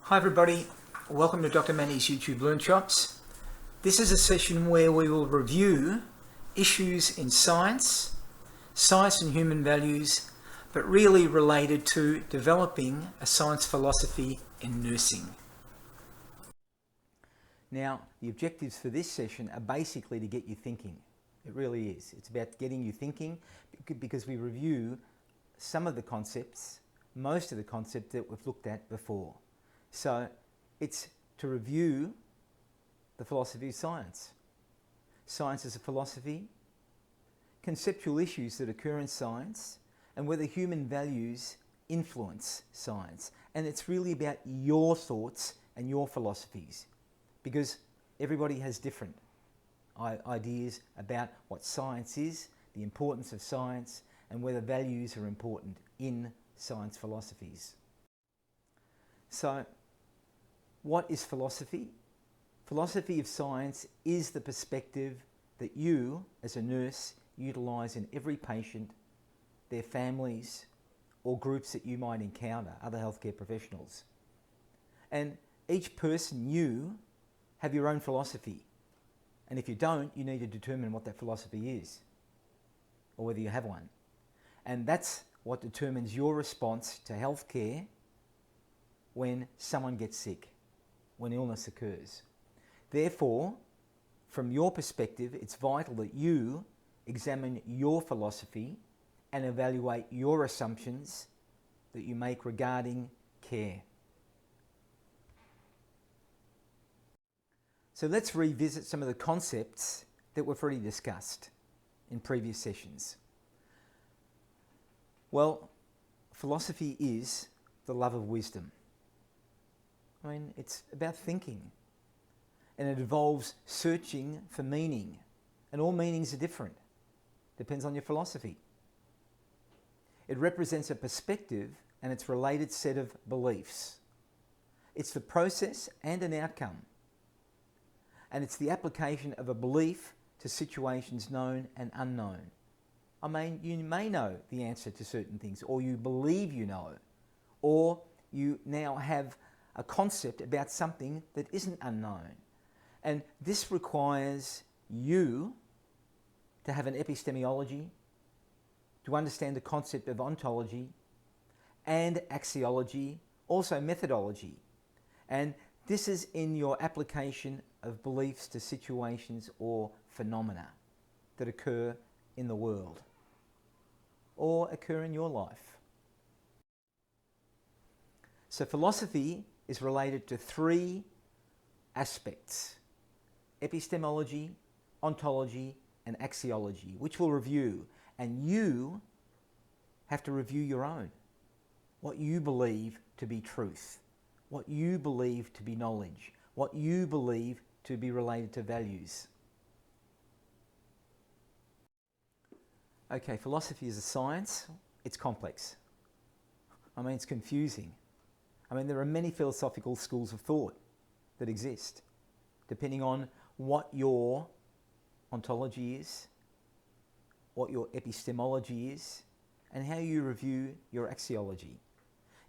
Hi everybody, welcome to Dr. Manny's YouTube Learnshops. This is a session where we will review issues in science and human values, but really related to developing a science philosophy in nursing. Now, the objectives for this session are basically to get you thinking. It really is. It's about getting you thinking because we review some of the concepts, most of the concepts that we've looked at before. So it's to review the philosophy of science. Science as a philosophy, conceptual issues that occur in science, and whether human values influence science. And it's really about your thoughts and your philosophies, because everybody has different ideas about what science is, the importance of science, and whether values are important in science philosophies. So, what is philosophy? Philosophy of science is the perspective that you, as a nurse, utilise in every patient, their families, or groups that you might encounter, other healthcare professionals. And each person, you, have your own philosophy. And if you don't, you need to determine what that philosophy is, or whether you have one. And that's what determines your response to healthcare when someone gets sick, when illness occurs. Therefore, from your perspective, it's vital that you examine your philosophy and evaluate your assumptions that you make regarding care. So let's revisit some of the concepts that we've already discussed in previous sessions. Well, philosophy is the love of wisdom. I mean, it's about thinking, and it involves searching for meaning, and all meanings are different. Depends on your philosophy. It represents a perspective and its related set of beliefs. It's the process and an outcome, and it's the application of a belief to situations known and unknown. I mean, you may know the answer to certain things, or you believe you know, or you now have a concept about something that isn't unknown. And this requires you to have an epistemology, to understand the concept of ontology and axiology, also methodology. And this is in your application of beliefs to situations or phenomena that occur in the world or occur in your life. So philosophy is related to three aspects: epistemology, ontology, and axiology, which we'll review. And you have to review your own, what you believe to be truth, what you believe to be knowledge, what you believe to be related to values. Okay, philosophy is a science. It's complex. I mean, it's confusing. I mean, there are many philosophical schools of thought that exist, depending on what your ontology is, what your epistemology is, and how you review your axiology.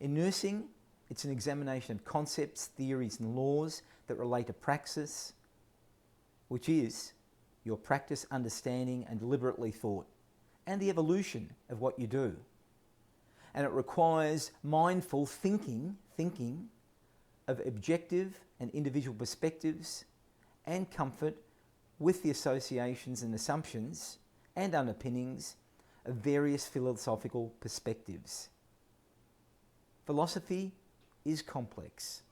In nursing, it's an examination of concepts, theories, and laws that relate to praxis, which is your practice, understanding, and deliberately thought, and the evolution of what you do. And it requires mindful thinking of objective and individual perspectives and comfort with the associations and assumptions and underpinnings of various philosophical perspectives. Philosophy is complex.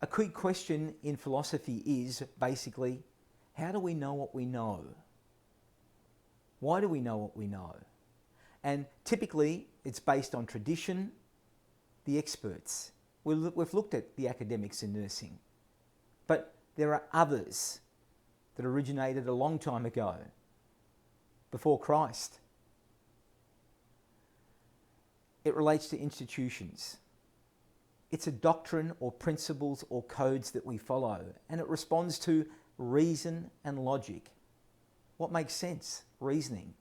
A key question in philosophy is basically, how do we know what we know? Why do we know what we know? And typically, it's based on tradition, the experts. We've looked at the academics in nursing, but there are others that originated a long time ago, before Christ. It relates to institutions. It's a doctrine or principles or codes that we follow, and it responds to reason and logic. What makes sense? Reasoning.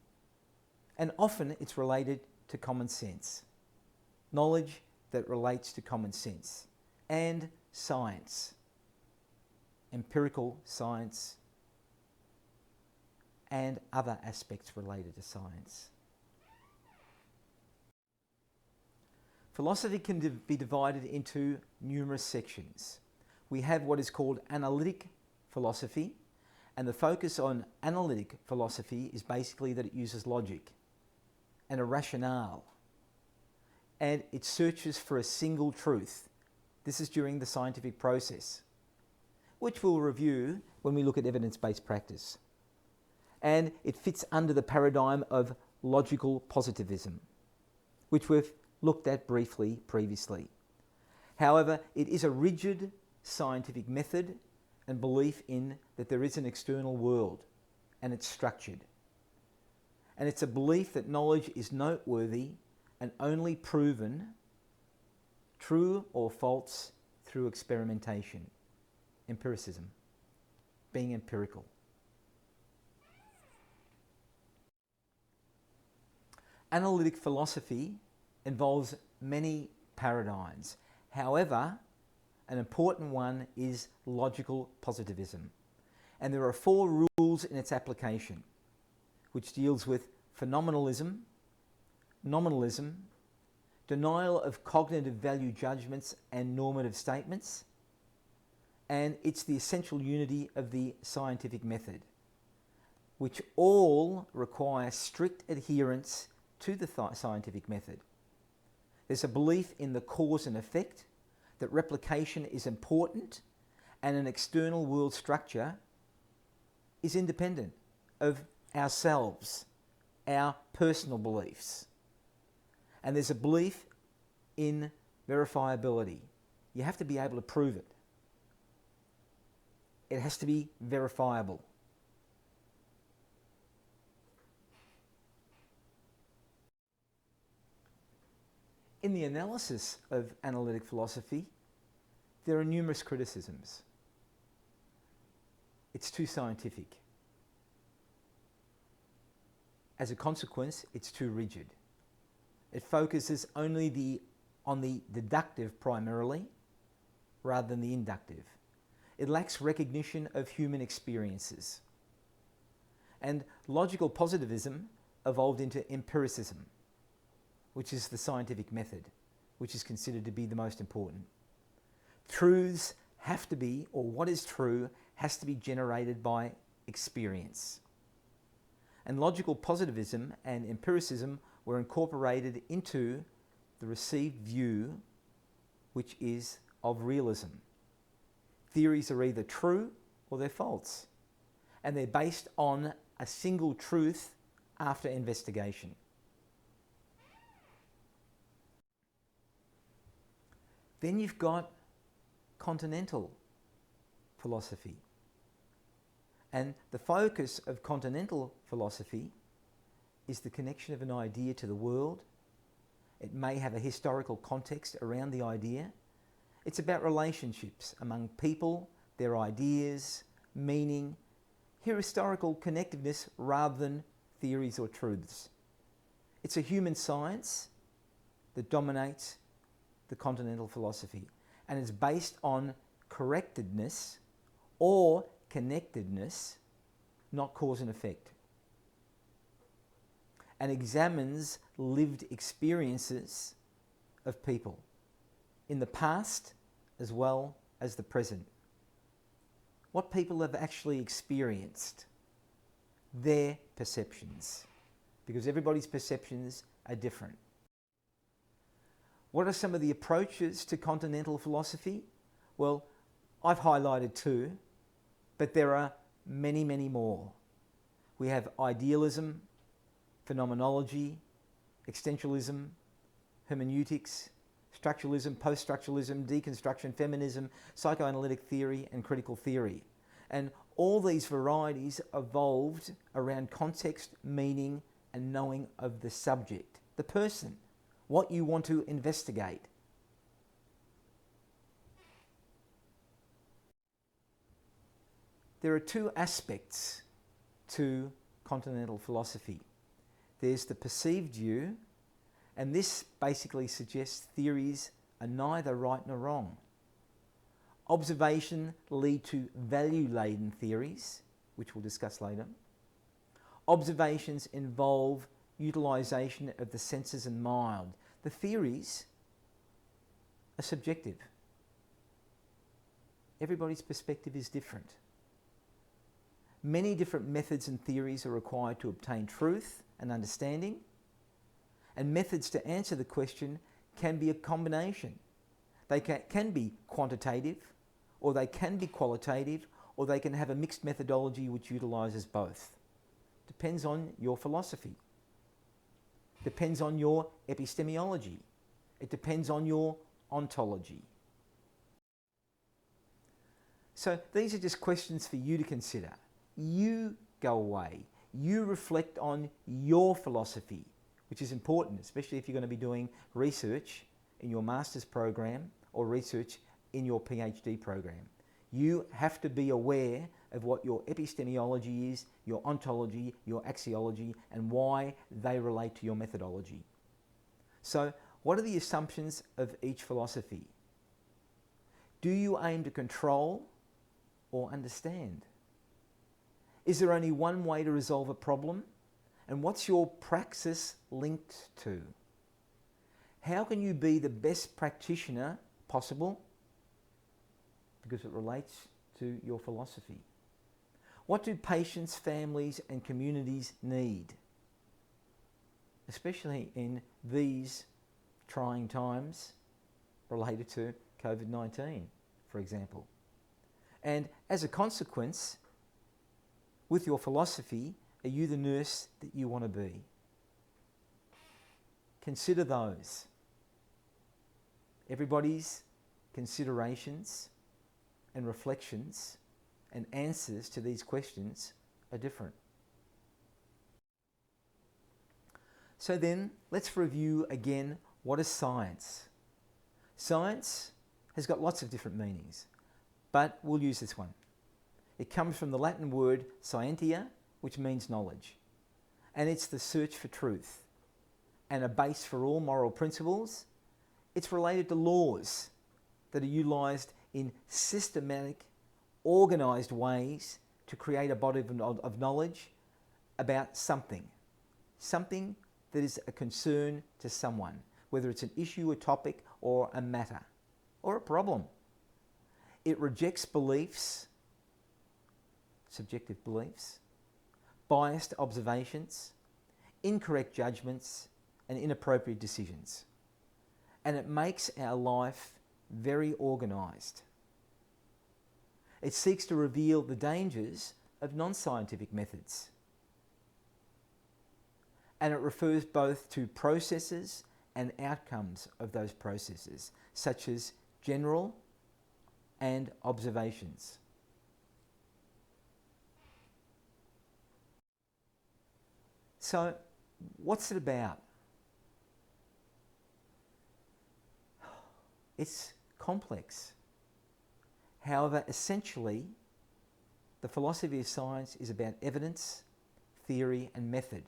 And often it's related to common sense. knowledge that relates to common sense, and science, empirical science, and other aspects related to science. Philosophy can be divided into numerous sections. We have what is called Analytic Philosophy, and the focus on Analytic Philosophy is basically that it uses logic and a rationale, and it searches for a single truth. This is during the scientific process, which we'll review when we look at evidence-based practice. And it fits under the paradigm of logical positivism, which we've looked at briefly previously. However, it is a rigid scientific method and belief in that there is an external world, and it's structured. And it's a belief that knowledge is noteworthy and only proven true or false through experimentation. Empiricism, being empirical. Analytic philosophy involves many paradigms. However, an important one is logical positivism. And there are 4 rules in its application, which deals with phenomenalism, nominalism, denial of cognitive value judgments and normative statements, and it's the essential unity of the scientific method, which all require strict adherence to the scientific method. There's a belief in the cause and effect, that replication is important, and an external world structure is independent of ourselves, our personal beliefs. And there's a belief in verifiability. You have to be able to prove it. It has to be verifiable. In the analysis of analytic philosophy, there are numerous criticisms. It's too scientific. As a consequence, it's too rigid. It focuses only on the deductive primarily, rather than the inductive. It lacks recognition of human experiences. And logical positivism evolved into empiricism, which is the scientific method, which is considered to be the most important. Truths have to be, or what is true, has to be generated by experience. And logical positivism and empiricism were incorporated into the received view, which is of realism. Theories are either true or they're false, and they're based on a single truth after investigation. Then you've got Continental Philosophy. And the focus of Continental Philosophy is the connection of an idea to the world. It may have a historical context around the idea. It's about relationships among people, their ideas, meaning, historical connectiveness rather than theories or truths. It's a human science that dominates the Continental Philosophy, and is based on correctedness or connectedness, not cause and effect, and examines lived experiences of people in the past as well as the present. What people have actually experienced, their perceptions, because everybody's perceptions are different. What are some of the approaches to Continental philosophy? Well, I've highlighted 2, but there are many, many more. We have idealism, phenomenology, existentialism, hermeneutics, structuralism, post-structuralism, deconstruction, feminism, psychoanalytic theory, and critical theory. And all these varieties evolved around context, meaning, and knowing of the subject, the person, what you want to investigate. There are 2 aspects to Continental philosophy. There's the perceived view, And this basically suggests theories are neither right nor wrong. Observation lead to value-laden theories, which we'll discuss later. Observations involve utilisation of the senses and mind. The theories are subjective. Everybody's perspective is different. Many different methods and theories are required to obtain truth and understanding, and methods to answer the question can be a combination. They can be quantitative, or they can be qualitative, or they can have a mixed methodology which utilises both. Depends on your philosophy. Depends on your epistemology. It depends on your ontology. So these are just questions for you to consider. You go away. You reflect on your philosophy, which is important, especially if you're going to be doing research in your master's program or research in your PhD program. You have to be aware of what your epistemology is, your ontology, your axiology, and why they relate to your methodology. So, what are the assumptions of each philosophy? Do you aim to control or understand? Is there only one way to resolve a problem? And what's your praxis linked to? How can you be the best practitioner possible? Because it relates to your philosophy. What do patients, families and communities need? Especially in these trying times related to COVID-19, for example. And as a consequence, with your philosophy, are you the nurse that you want to be? Consider those. Everybody's considerations and reflections and answers to these questions are different. So then, let's review again, what is science? Science has got lots of different meanings, but we'll use this one. It comes from the Latin word scientia, which means knowledge, and it's the search for truth and a base for all moral principles. It's related to laws that are utilised in systematic, organised ways to create a body of knowledge about something that is a concern to someone, whether it's an issue, a topic, or a matter, or a problem. It rejects beliefs, subjective beliefs, biased observations, incorrect judgments, and inappropriate decisions. And it makes our life very organised. It seeks to reveal the dangers of non-scientific methods. And it refers both to processes and outcomes of those processes, such as general and observations. So, what's it about? It's complex. However, essentially, the philosophy of science is about evidence, theory, and method.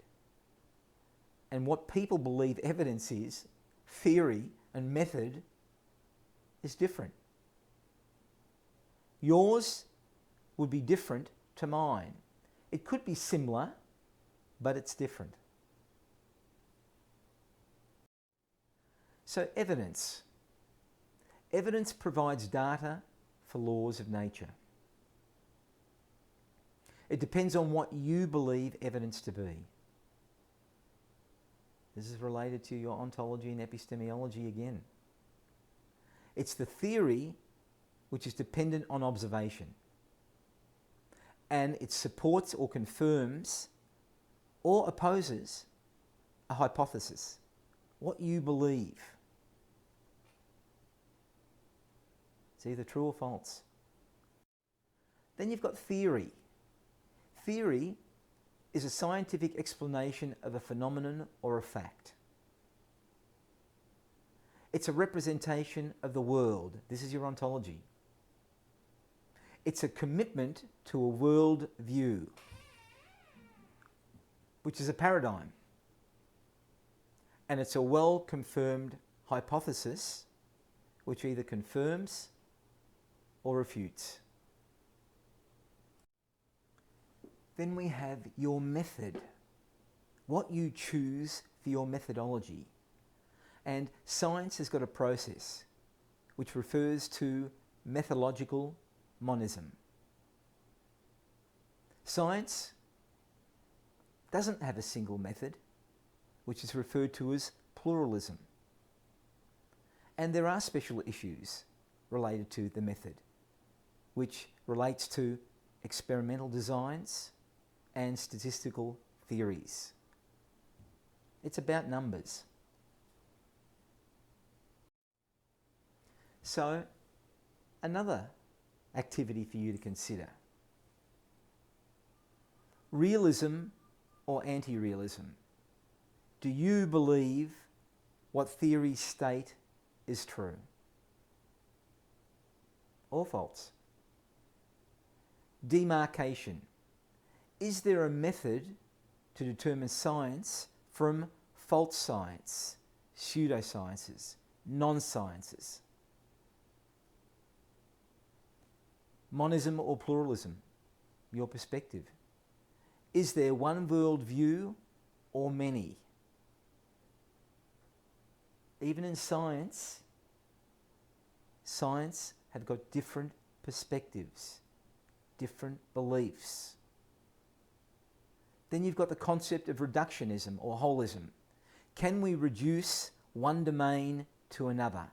And what people believe evidence is, theory and method, is different. Yours would be different to mine. It could be similar, but it's different. So, evidence. Evidence provides data for laws of nature. It depends on what you believe evidence to be. This is related to your ontology and epistemology again. It's the theory which is dependent on observation, and it supports or confirms or opposes a hypothesis, what you believe. It's either true or false. Then you've got theory. Theory is a scientific explanation of a phenomenon or a fact. It's a representation of the world. This is your ontology. It's a commitment to a world view, which is a paradigm. And it's a well-confirmed hypothesis which either confirms or refutes. Then we have your method, what you choose for your methodology. And science has got a process which refers to methodological monism. Science doesn't have a single method, which is referred to as pluralism. And there are special issues related to the method, which relates to experimental designs and statistical theories. It's about numbers. So, another activity for you to consider. Realism or anti-realism? Do you believe what theories state is true or false? Demarcation. Is there a method to determine science from false science, pseudosciences, non-sciences? Monism or pluralism? Your perspective. Is there one world view or many? Even in science, science has got different perspectives, different beliefs. Then you've got the concept of reductionism or holism. Can we reduce one domain to another?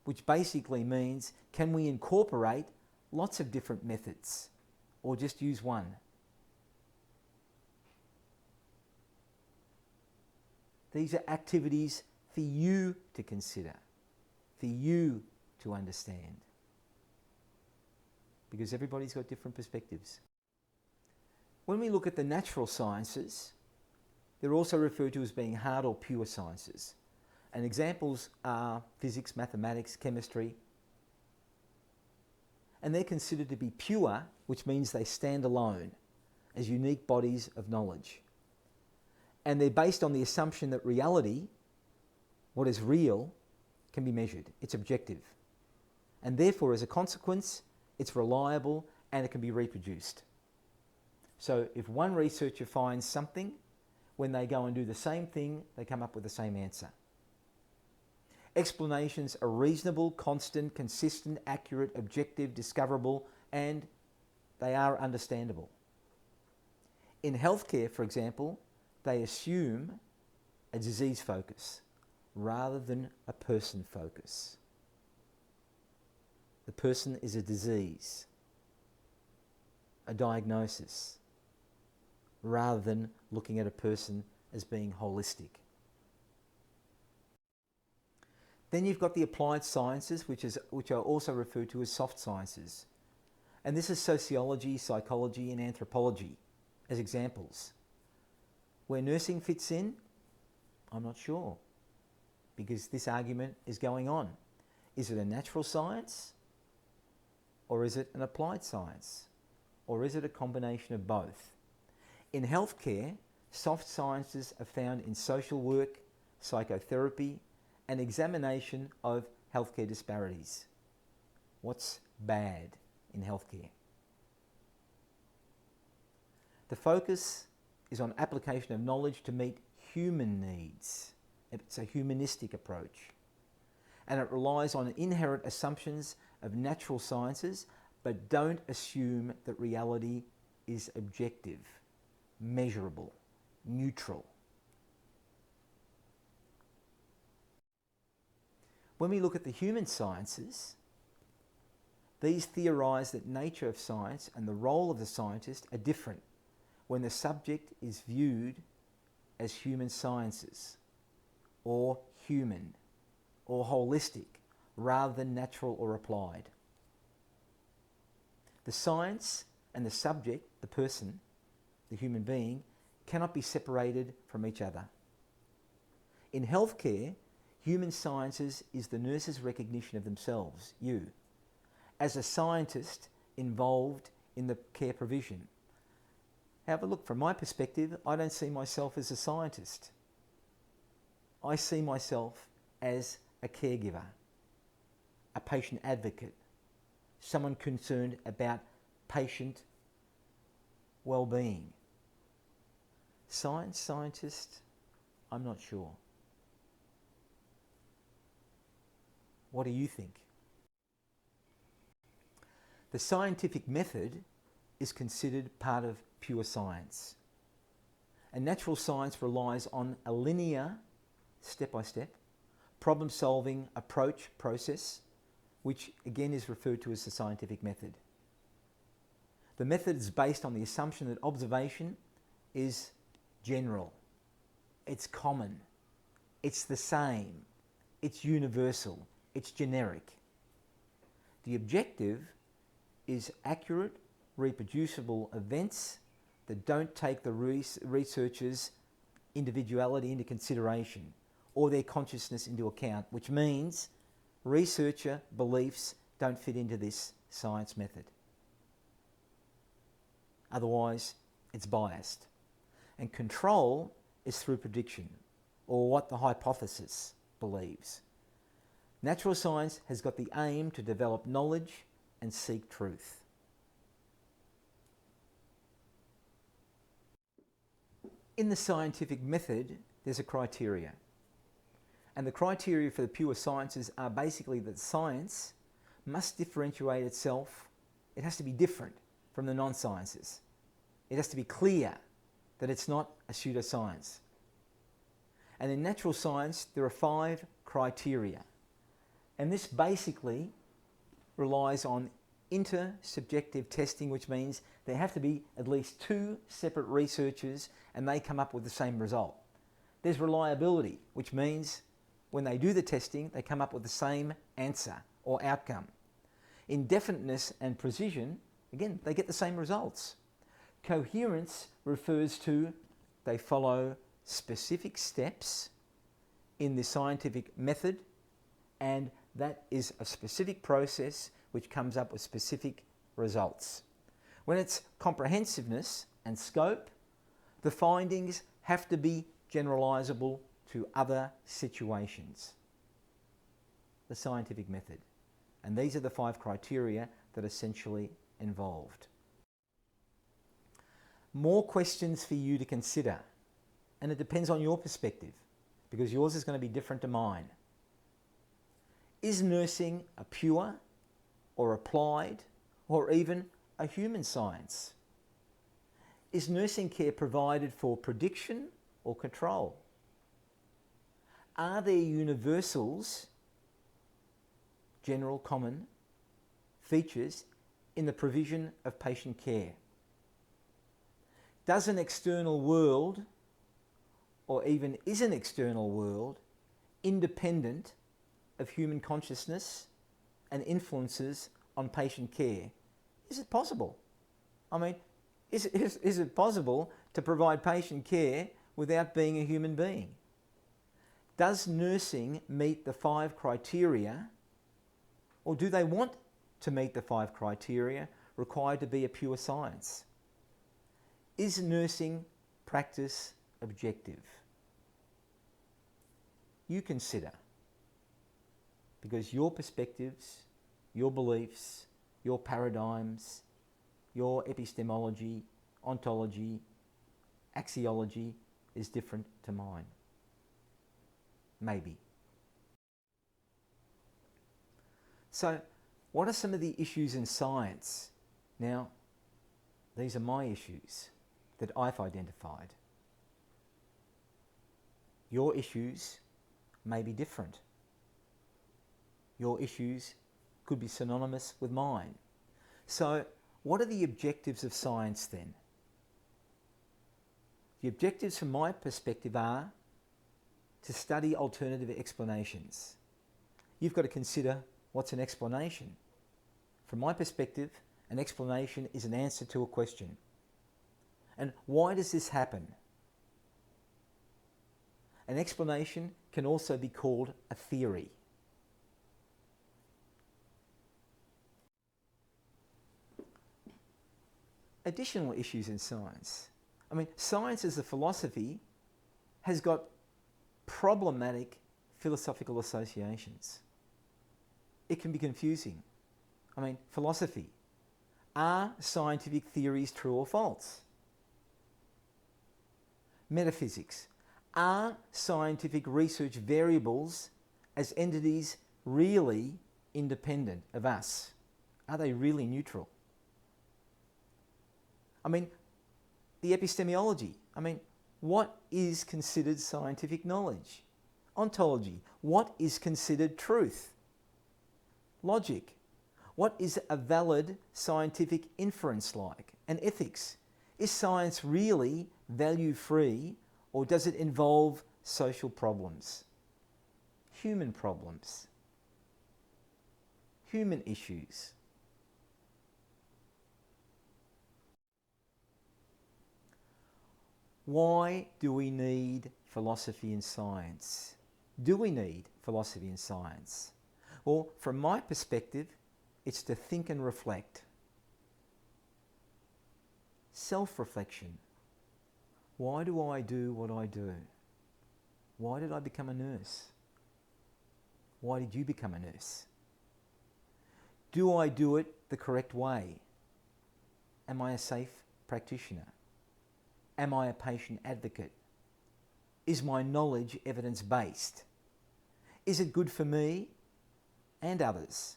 Which basically means, can we incorporate lots of different methods or just use one? These are activities for you to consider, for you to understand. Because everybody's got different perspectives. When we look at the natural sciences, they're also referred to as being hard or pure sciences. And examples are physics, mathematics, chemistry. And they're considered to be pure, which means they stand alone as unique bodies of knowledge. And they're based on the assumption that reality, what is real, can be measured. It's objective. And therefore, as a consequence, it's reliable and it can be reproduced. So if one researcher finds something, when they go and do the same thing, they come up with the same answer. Explanations are reasonable, constant, consistent, accurate, objective, discoverable, and they are understandable. In healthcare, for example, they assume a disease focus rather than a person focus. The person is a disease, a diagnosis, rather than looking at a person as being holistic. Then you've got the applied sciences, which are also referred to as soft sciences. And this is sociology, psychology, and anthropology as examples. Where nursing fits in, I'm not sure, because this argument is going on. Is it a natural science, or is it an applied science, or is it a combination of both? In healthcare, soft sciences are found in social work, psychotherapy, and examination of healthcare disparities. What's bad in healthcare? The focus is on application of knowledge to meet human needs. It's a humanistic approach. And it relies on inherent assumptions of natural sciences, but don't assume that reality is objective, measurable, neutral. When we look at the human sciences, these theorise that nature of science and the role of the scientist are different when the subject is viewed as human sciences, or human, or holistic, rather than natural or applied. The science and the subject, the person, the human being, cannot be separated from each other. In healthcare, human sciences is the nurse's recognition of themselves, you, as a scientist involved in the care provision. However, look, from my perspective, I don't see myself as a scientist. I see myself as a caregiver, a patient advocate, someone concerned about patient well-being. Scientist, I'm not sure. What do you think? The scientific method is considered part of pure science. And natural science relies on a linear, step-by-step, problem-solving approach process, which again is referred to as the scientific method. The method is based on the assumption that observation is general, it's common, it's the same, it's universal, it's generic. The objective is accurate, reproducible events that don't take the researcher's individuality into consideration or their consciousness into account, which means researcher beliefs don't fit into this science method. Otherwise, it's biased. And control is through prediction, or what the hypothesis believes. Natural science has got the aim to develop knowledge and seek truth. In the scientific method, there's a criteria. And the criteria for the pure sciences are basically that science must differentiate itself. It has to be different from the non-sciences. It has to be clear that it's not a pseudoscience. And in natural science, there are 5 criteria. And this basically relies on intersubjective testing, which means there have to be at least 2 separate researchers and they come up with the same result. There's reliability, which means when they do the testing, they come up with the same answer or outcome. Indefiniteness and precision, again, they get the same results. Coherence refers to they follow specific steps in the scientific method, and that is a specific process which comes up with specific results. When it's comprehensiveness and scope, the findings have to be generalizable to other situations. The scientific method. And these are the 5 criteria that are essentially involved. More questions for you to consider, and it depends on your perspective, because yours is going to be different to mine. Is nursing a pure or applied or even a human science? Is nursing care provided for prediction or control? Are there universals, general common features in the provision of patient care? Does an external world, or even is an external world, independent of human consciousness and influences on patient care? Is it possible? I mean, is it possible to provide patient care without being a human being? Does nursing meet the 5 criteria, or do they want to meet the 5 criteria required to be a pure science? Is nursing practice objective? You consider, because your perspectives, your beliefs, your paradigms, your epistemology, ontology, axiology is different to mine. Maybe. So, what are some of the issues in science? Now, these are my issues that I've identified. Your issues may be different. Your issues could be synonymous with mine. So, what are the objectives of science then? The objectives from my perspective are to study alternative explanations. You've got to consider what's an explanation. From my perspective, an explanation is an answer to a question. And why does this happen? An explanation can also be called a theory. Additional issues in science. I mean, science as a philosophy has got problematic philosophical associations. It can be confusing. I mean, philosophy. Are scientific theories true or false? Metaphysics. Are scientific research variables as entities really independent of us? Are they really neutral? I mean, the epistemology. I mean, what is considered scientific knowledge? Ontology. What is considered truth? Logic. What is a valid scientific inference like? And ethics. Is science really value-free, or does it involve social problems, human problems, human issues? Why do we need philosophy and science? Do we need philosophy and science? Well, from my perspective, it's to think and reflect. Self-reflection. Why do I do what I do? Why did I become a nurse? Why did you become a nurse? Do I do it the correct way? Am I a safe practitioner? Am I a patient advocate? Is my knowledge evidence-based? Is it good for me and others?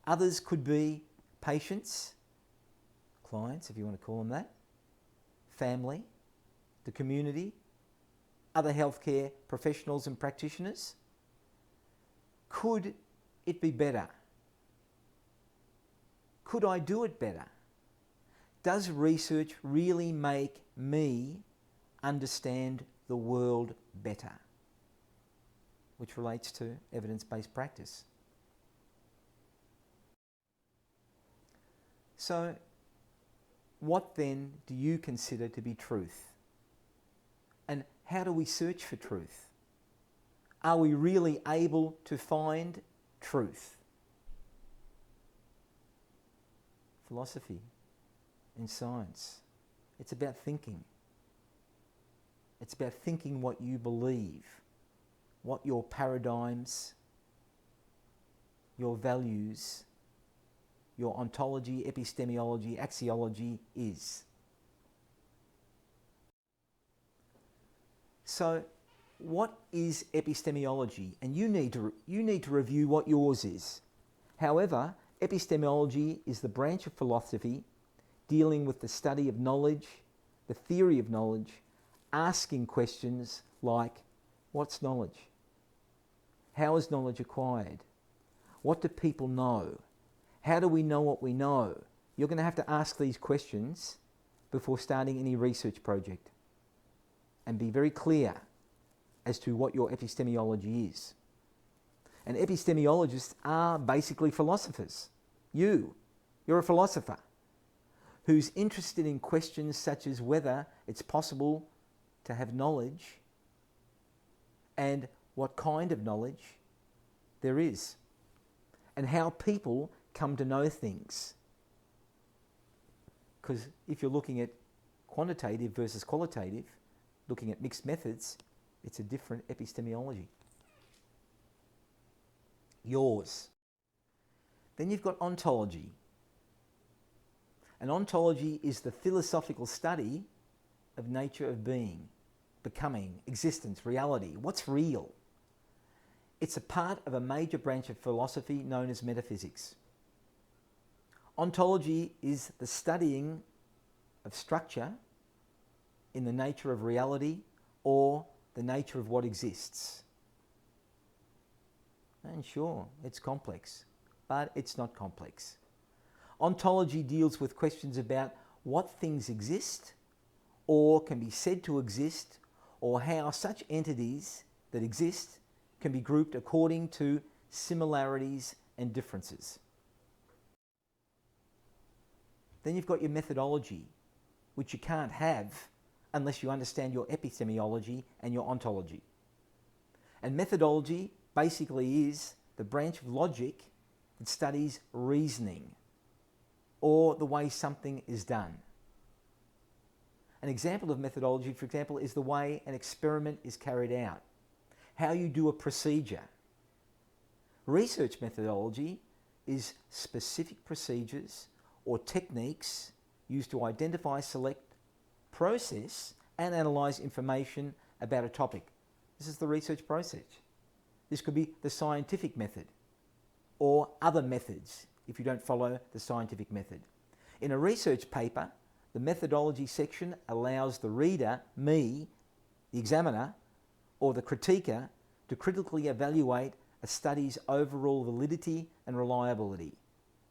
Others could be patients, clients, if you want to call them that, family, the community, other healthcare professionals and practitioners. Could it be better? Could I do it better? Does research really make me understand the world better? Which relates to evidence-based practice. So, what then do you consider to be truth? And how do we search for truth? Are we really able to find truth? Philosophy and science. It's about thinking. It's about thinking what you believe, what your paradigms, your values, your ontology, epistemology, axiology is. So, what is epistemology? And you need to review what yours is. However, epistemology is the branch of philosophy dealing with the study of knowledge, the theory of knowledge, asking questions like, what's knowledge? How is knowledge acquired? What do people know? How do we know what we know? You're going to have to ask these questions before starting any research project, and be very clear as to what your epistemology is. And epistemologists are basically philosophers. You're a philosopher who's interested in questions such as whether it's possible to have knowledge and what kind of knowledge there is, and how people come to know things. Because if you're looking at quantitative versus qualitative, looking at mixed methods, it's a different epistemology. Yours. Then you've got ontology. And ontology is the philosophical study of nature of being, becoming, existence, reality. What's real? It's a part of a major branch of philosophy known as metaphysics. Ontology is the studying of structure in the nature of reality or the nature of what exists. And sure, it's complex, but it's not complex. Ontology deals with questions about what things exist or can be said to exist, or how such entities that exist can be grouped according to similarities and differences. Then you've got your methodology, which you can't have unless you understand your epistemology and your ontology. And methodology basically is the branch of logic that studies reasoning or the way something is done. An example of methodology, for example, is the way an experiment is carried out. how you do a procedure. Research methodology is specific procedures or techniques used to identify, select, process and analyse information about a topic. This is the research process. This could be the scientific method or other methods if you don't follow the scientific method. In a research paper, the methodology section allows the reader, me, the examiner, or the critiquer to critically evaluate a study's overall validity and reliability.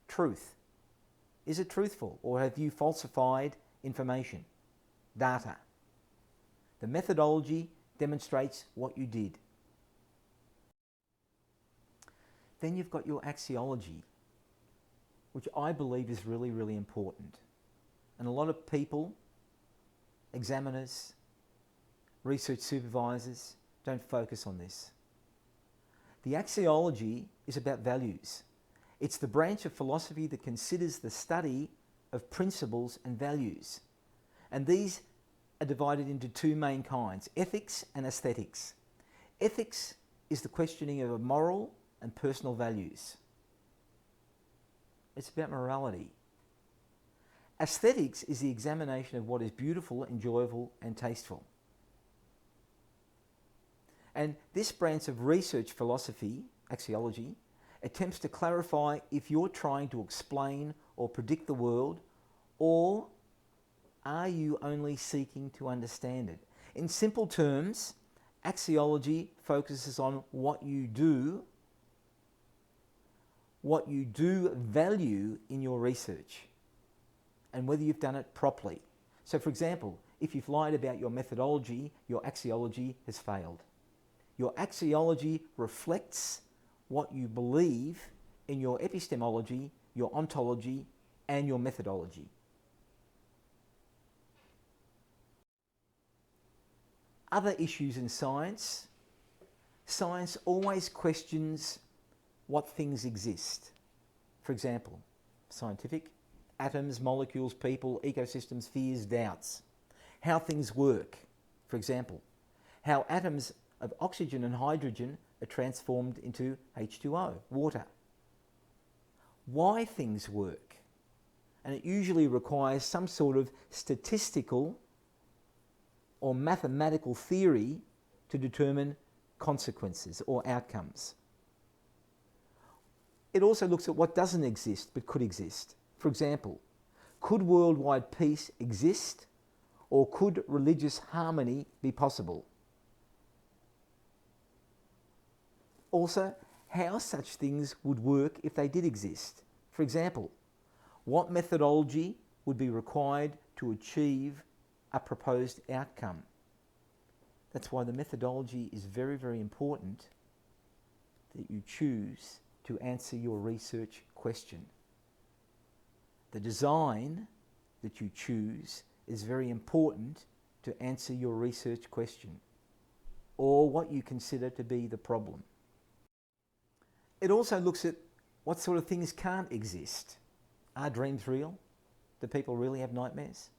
Truth. Is it truthful, or have you falsified information, data? The methodology demonstrates what you did. Then you've got your axiology, which I believe is really, really important. And a lot of people, examiners, research supervisors, don't focus on this. The axiology is about values. It's the branch of philosophy that considers the study of principles and values. And these are divided into two main kinds, ethics and aesthetics. Ethics is the questioning of moral and personal values. It's about morality. Aesthetics is the examination of what is beautiful, enjoyable and tasteful. And this branch of research philosophy, axiology, attempts to clarify if you're trying to explain or predict the world, or are you only seeking to understand it? In simple terms, axiology focuses on what you do value in your research, and whether you've done it properly. So for example, if you've lied about your methodology, your axiology has failed. Your axiology reflects what you believe in your epistemology, your ontology, and your methodology. Other issues in science. Science always questions what things exist. For example, scientific, atoms, molecules, people, ecosystems, fears, doubts. How things work. For example, how atoms of oxygen and hydrogen are transformed into H2O, water. Why things work. And it usually requires some sort of statistical or mathematical theory to determine consequences or outcomes. It also looks at what doesn't exist but could exist. For example, could worldwide peace exist, or could religious harmony be possible? Also, how such things would work if they did exist. For example, what methodology would be required to achieve a proposed outcome? That's why the methodology is very, very important that you choose to answer your research question. The design that you choose is very important to answer your research question, or what you consider to be the problem. It also looks at what sort of things can't exist. Are dreams real? Do people really have nightmares?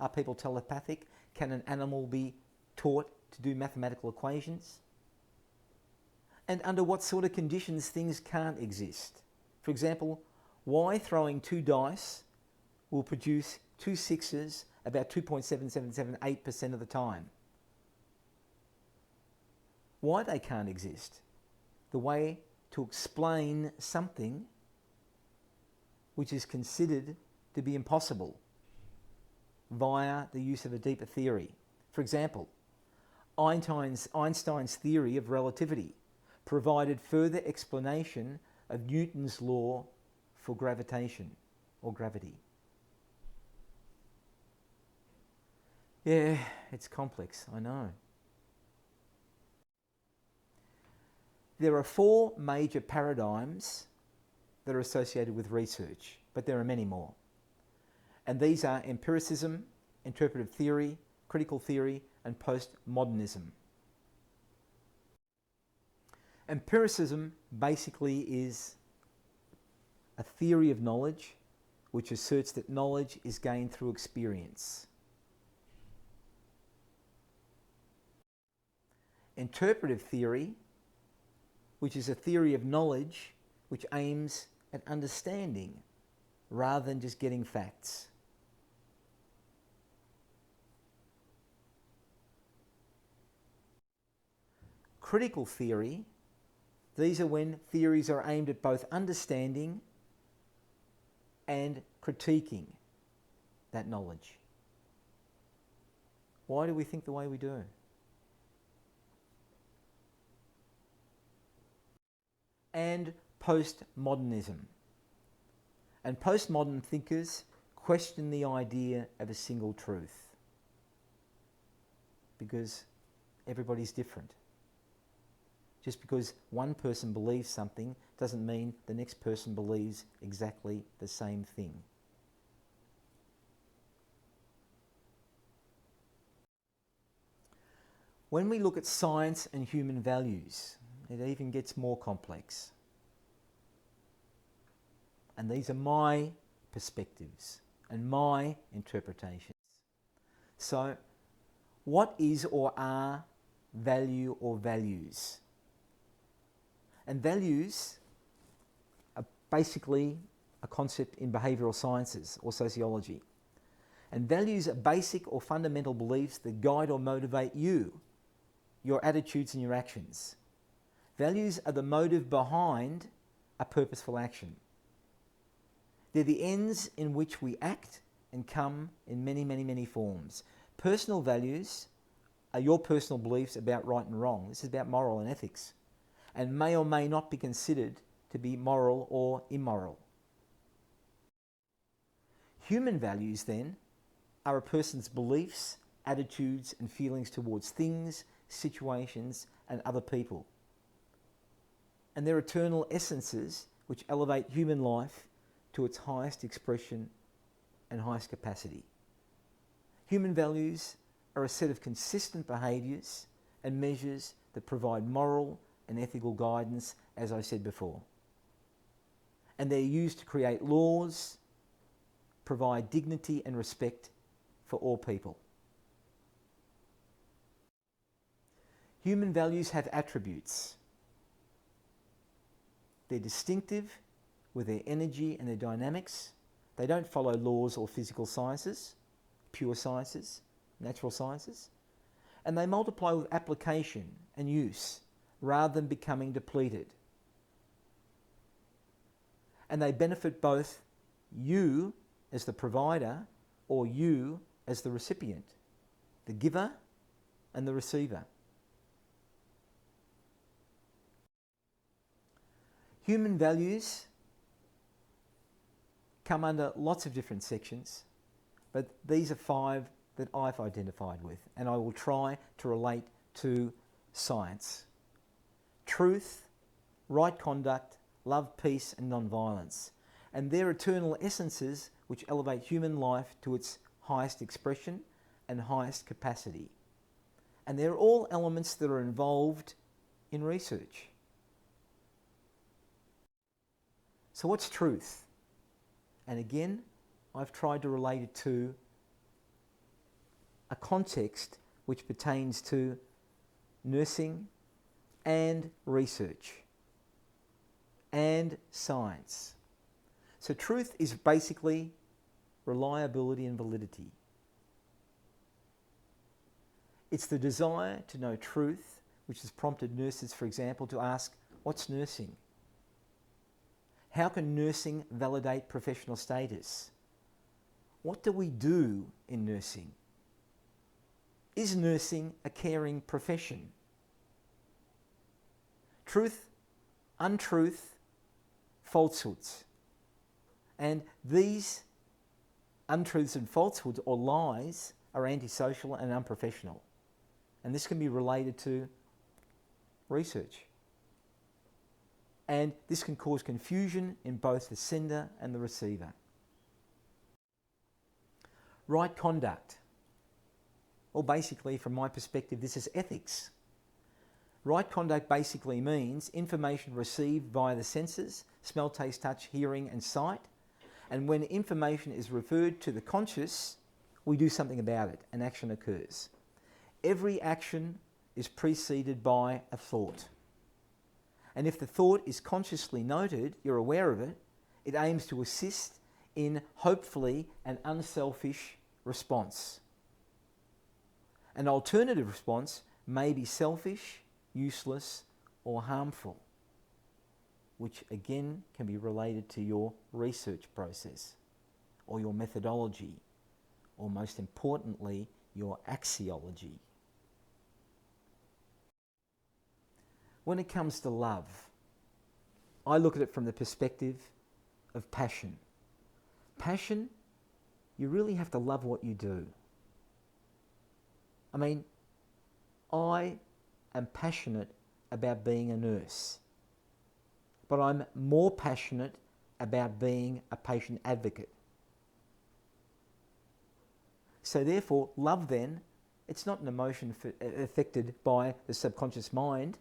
Are people telepathic? Can an animal be taught to do mathematical equations? And under what sort of conditions things can't exist? For example, why throwing 2 dice will produce 2 sixes about 2.7778% of the time? Why they can't exist? The way to explain something which is considered to be impossible via the use of a deeper theory. For example, Einstein's theory of relativity provided further explanation of Newton's law for gravitation or gravity. Yeah, it's complex, I know. There are 4 major paradigms that are associated with research, but there are many more. And these are empiricism, interpretive theory, critical theory, and postmodernism. Empiricism basically is a theory of knowledge which asserts that knowledge is gained through experience. Interpretive theory, which is a theory of knowledge which aims at understanding rather than just getting facts. Critical theory, these are when theories are aimed at both understanding and critiquing that knowledge. Why do we think the way we do? And postmodernism. And postmodern thinkers question the idea of a single truth because everybody's different. Just because one person believes something doesn't mean the next person believes exactly the same thing. When we look at science and human values, it even gets more complex. And these are my perspectives and my interpretations. So, what is or are value or values? And values are basically a concept in behavioural sciences or sociology. And values are basic or fundamental beliefs that guide or motivate you, your attitudes and your actions. Values are the motive behind a purposeful action. They're the ends in which we act and come in many, many, many forms. Personal values are your personal beliefs about right and wrong. This is about moral and ethics, and may or may not be considered to be moral or immoral. Human values, then, are a person's beliefs, attitudes and feelings towards things, situations and other people. And they're eternal essences which elevate human life to its highest expression and highest capacity. Human values are a set of consistent behaviours and measures that provide moral and ethical guidance, as I said before. And they're used to create laws, provide dignity and respect for all people. Human values have attributes. They're distinctive with their energy and their dynamics. They don't follow laws or physical sciences, pure sciences, natural sciences. And they multiply with application and use rather than becoming depleted. And they benefit both you as the provider or you as the recipient, the giver and the receiver. Human values come under lots of different sections, but these are 5 that I've identified with, and I will try to relate to science. Truth, right conduct, love, peace and non-violence. And they're eternal essences which elevate human life to its highest expression and highest capacity. And they're all elements that are involved in research. So what's truth? And again, I've tried to relate it to a context which pertains to nursing and research and science. So truth is basically reliability and validity. It's the desire to know truth which has prompted nurses, for example, to ask, what's nursing? How can nursing validate professional status? What do we do in nursing? Is nursing a caring profession? Truth, untruth, falsehoods. And these untruths and falsehoods or lies are antisocial and unprofessional. And this can be related to research. And this can cause confusion in both the sender and the receiver. Right conduct. Well, basically, from my perspective, this is ethics. Right conduct basically means information received via the senses, smell, taste, touch, hearing and sight. And when information is referred to the conscious, we do something about it, an action occurs. Every action is preceded by a thought. And if the thought is consciously noted, you're aware of it, it aims to assist in, hopefully, an unselfish response. An alternative response may be selfish, useless, or harmful, which again can be related to your research process, or your methodology, or most importantly, your axiology. When it comes to love, I look at it from the perspective of passion. Passion, you really have to love what you do. I mean, I am passionate about being a nurse, but I'm more passionate about being a patient advocate. So therefore, love then, it's not an emotion affected by the subconscious mind,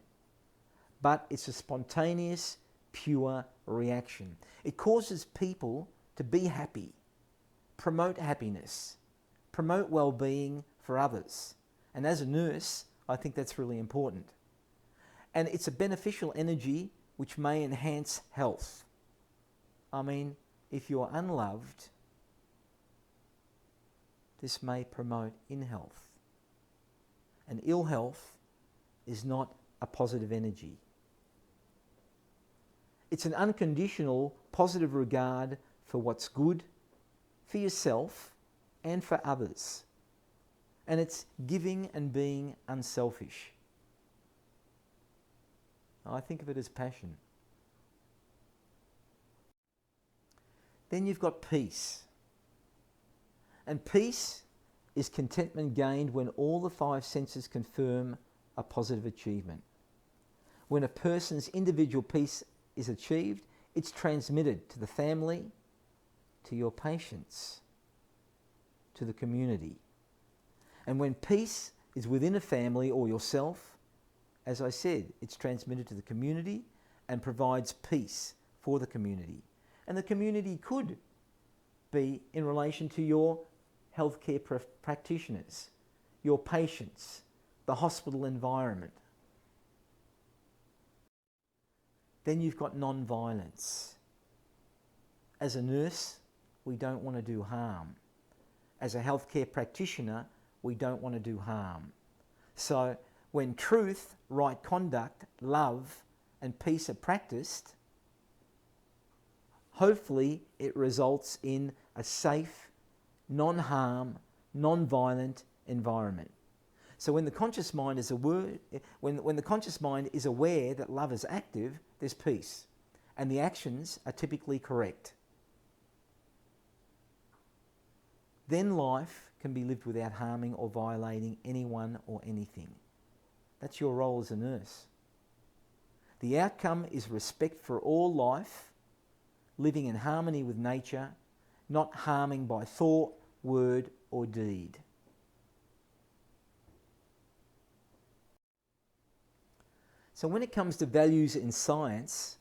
but it's a spontaneous, pure reaction. It causes people to be happy, promote happiness, promote well-being for others. And as a nurse, I think that's really important. And it's a beneficial energy which may enhance health. I mean, if you're unloved, this may promote ill-health. And ill health is not a positive energy. It's an unconditional positive regard for what's good for yourself and for others. And it's giving and being unselfish. I think of it as passion. Then you've got peace. And peace is contentment gained when all the five senses confirm a positive achievement. When a person's individual peace is achieved, it's transmitted to the family, to your patients, to the community. And when peace is within a family or yourself, as I said, it's transmitted to the community and provides peace for the community. And the community could be in relation to your healthcare practitioners, your patients, the hospital environment. Then you've got non-violence. As a nurse, we don't want to do harm. As a healthcare practitioner, we don't want to do harm. So when truth, right conduct, love and peace are practiced, hopefully it results in a safe, non-harm, non-violent environment. So when the conscious mind is aware, when the conscious mind is aware that love is active, there's peace, and the actions are typically correct. Then life can be lived without harming or violating anyone or anything. That's your role as a nurse. The outcome is respect for all life, living in harmony with nature, not harming by thought, word, or deed. So when it comes to values in science,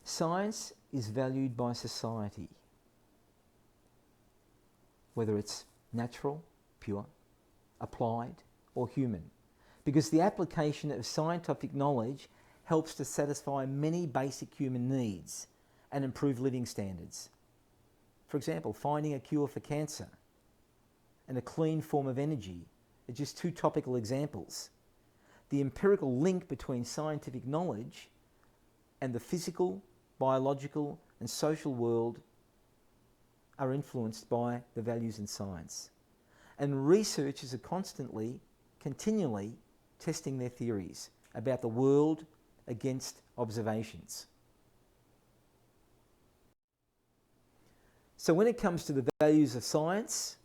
science is valued by society, whether it's natural, pure, applied, or human, because the application of scientific knowledge helps to satisfy many basic human needs and improve living standards. For example, finding a cure for cancer and a clean form of energy are just two topical examples. The empirical link between scientific knowledge and the physical, biological, and social world are influenced by the values in science. And researchers are constantly, continually testing their theories about the world against observations. So when it comes to the values of science,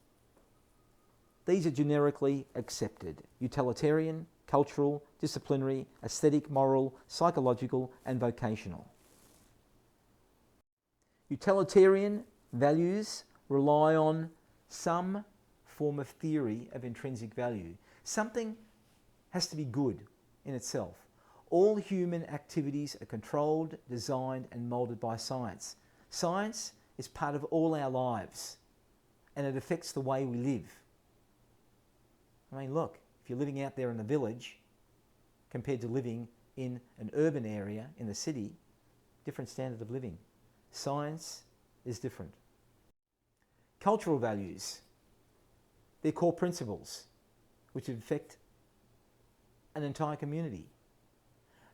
these are generically accepted: utilitarian, cultural, disciplinary, aesthetic, moral, psychological, and vocational. Utilitarian values rely on some form of theory of intrinsic value. Something has to be good in itself. All human activities are controlled, designed, and moulded by science. Science is part of all our lives, and it affects the way we live. I mean, look, if you're living out there in the village, compared to living in an urban area, in the city, different standard of living. Science is different. Cultural values, they're core principles which affect an entire community.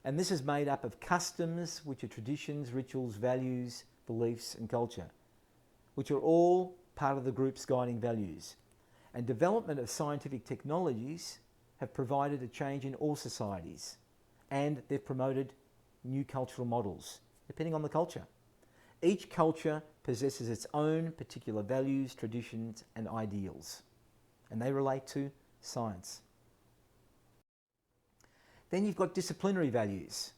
And this is made up of customs, which are traditions, rituals, values, beliefs and culture, which are all part of the group's guiding values. And development of scientific technologies have provided a change in all societies, and they've promoted new cultural models, depending on the culture. Each culture possesses its own particular values, traditions and ideals, and they relate to science. Then you've got disciplinary values.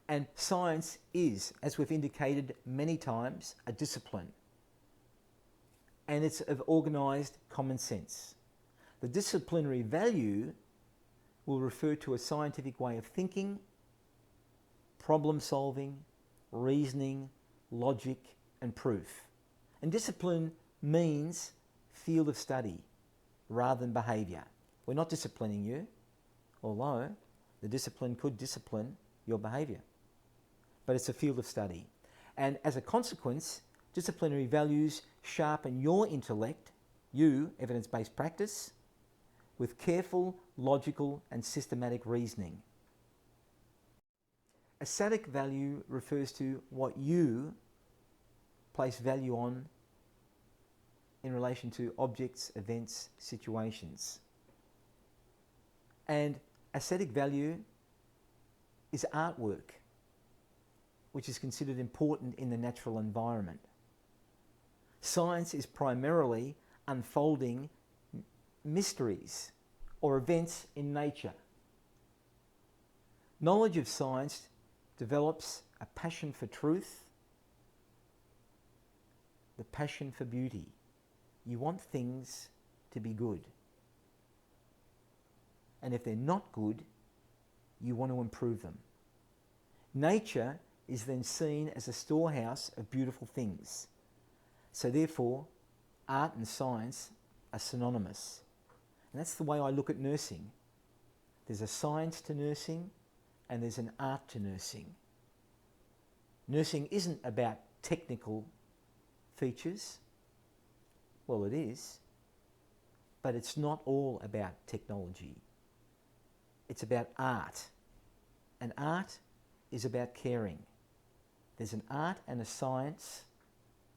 And science is, as we've indicated many times, a discipline. And it's of organised common sense. The disciplinary value will refer to a scientific way of thinking, problem solving, reasoning, logic and proof. And discipline means field of study rather than behaviour. We're not disciplining you, although the discipline could discipline your behaviour. But it's a field of study. And as a consequence, disciplinary values sharpen your intellect, you, evidence-based practice, with careful, logical and systematic reasoning. Aesthetic value refers to what you place value on in relation to objects, events, situations. And aesthetic value is artwork, which is considered important in the natural environment. Science is primarily unfolding mysteries or events in nature. Knowledge of science develops a passion for truth, the passion for beauty. You want things to be good. And if they're not good, you want to improve them. Nature is then seen as a storehouse of beautiful things. So therefore, art and science are synonymous. And that's the way I look at nursing. There's a science to nursing and there's an art to nursing. Nursing isn't about technical features. Well, it is, but it's not all about technology. It's about art. And art is about caring. There's an art and a science,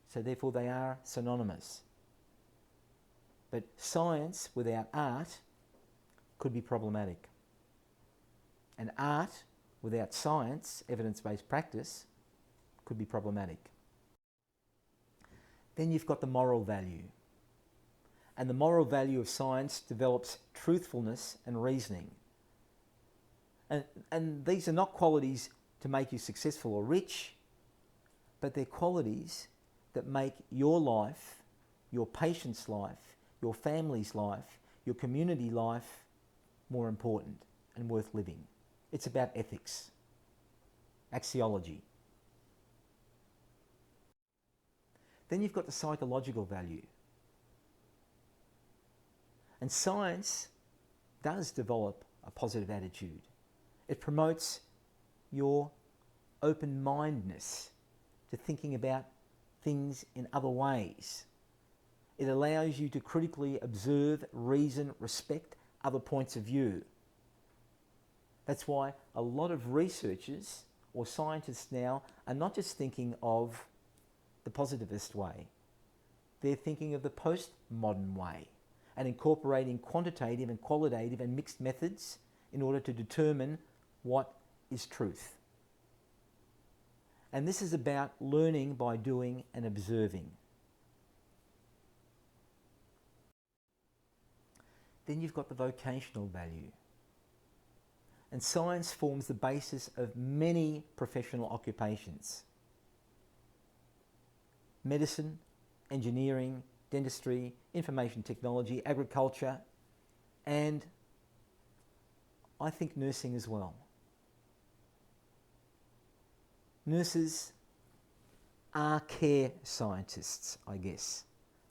so therefore they are synonymous. But science without art could be problematic. And art without science, evidence-based practice, could be problematic. Then you've got the moral value. And the moral value of science develops truthfulness and reasoning. And these are not qualities to make you successful or rich, but they're qualities that make your life, your patient's life, your family's life, your community life more important and worth living. It's about ethics, axiology. Then you've got the psychological value. And science does develop a positive attitude. It promotes your open-mindedness to thinking about things in other ways. It allows you to critically observe, reason, respect other points of view. That's why a lot of researchers or scientists now are not just thinking of the positivist way. They're thinking of the postmodern way and incorporating quantitative and qualitative and mixed methods in order to determine what is truth. And this is about learning by doing and observing. Then you've got the vocational value. And science forms the basis of many professional occupations. Medicine, engineering, dentistry, information technology, agriculture, and I think nursing as well. Nurses are care scientists, I guess,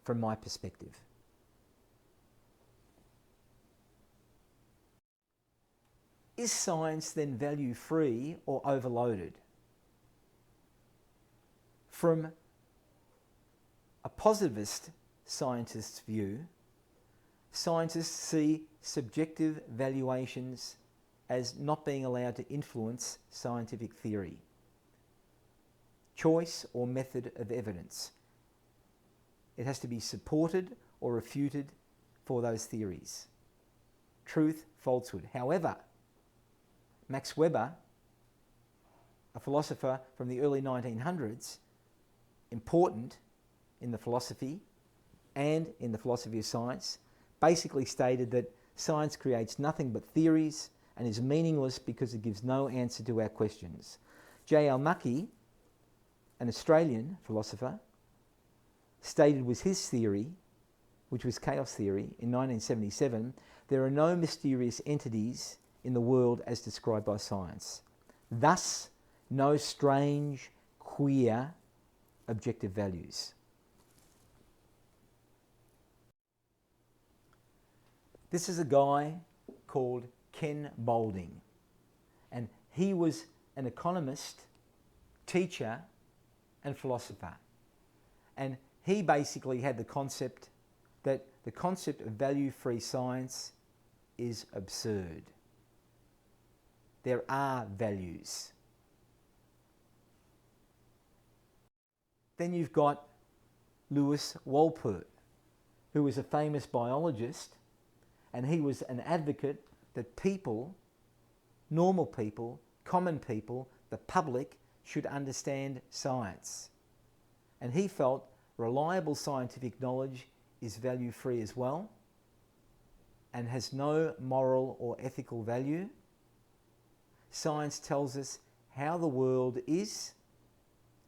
from my perspective. is science then value-free or overloaded? From a positivist scientist's view, scientists see subjective valuations as not being allowed to influence scientific theory, choice or method of evidence. It has to be supported or refuted for those theories. Truth, falsehood. However, Max Weber, a philosopher from the early 1900s, important in the philosophy and in the philosophy of science, basically stated that science creates nothing but theories and is meaningless because it gives no answer to our questions. J.L. Mackie, an Australian philosopher, stated with his theory, which was chaos theory, in 1977, there are no mysterious entities in the world as described by science. Thus, no strange, queer, objective values. This is a guy called Ken Boulding, and he was an economist, teacher, and philosopher. And he basically had the concept that the concept of value-free science is absurd. There are values. Then you've got Lewis Wolpert, who was a famous biologist, and he was an advocate that people, normal people, common people, the public, should understand science. And he felt reliable scientific knowledge is value-free as well and has no moral or ethical value. Science tells us how the world is.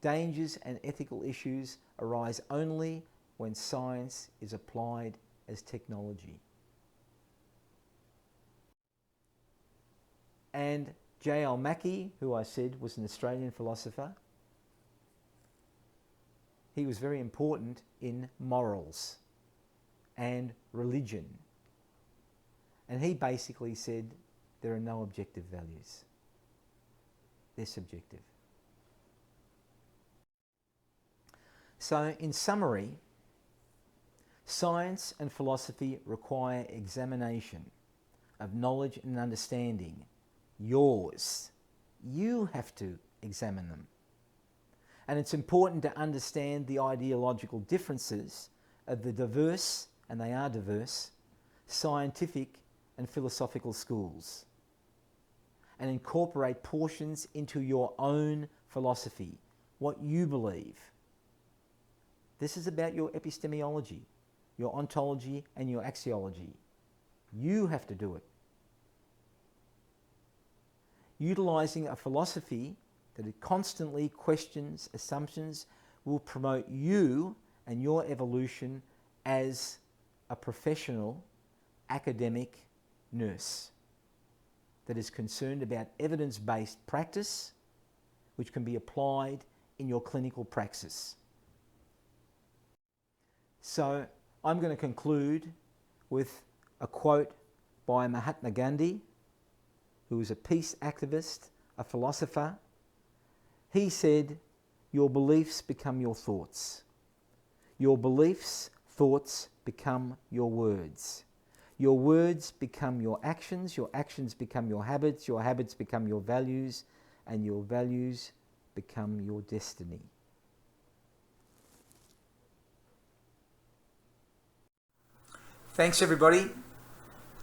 Dangers and ethical issues arise only when science is applied as technology. And J.L. Mackie, who I said was an Australian philosopher, he was very important in morals and religion. And he basically said there are no objective values. They're subjective. So, in summary, science and philosophy require examination of knowledge and understanding. Yours. You have to examine them. And it's important to understand the ideological differences of the diverse, and they are diverse, scientific and philosophical schools, and incorporate portions into your own philosophy, what you believe. This is about your epistemology, your ontology, and your axiology. You have to do it. Utilising a philosophy that it constantly questions assumptions will promote you and your evolution as a professional academic nurse that is concerned about evidence-based practice which can be applied in your clinical praxis. So I'm going to conclude with a quote by Mahatma Gandhi, who was a peace activist, a philosopher. He said, "Your beliefs become your thoughts. Your beliefs, thoughts become your words. Your words become your actions become your habits become your values, and your values become your destiny." Thanks everybody.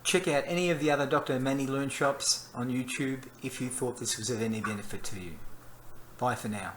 Check out any of the other Dr. Manny Learnshops on YouTube if you thought this was of any benefit to you. Bye for now.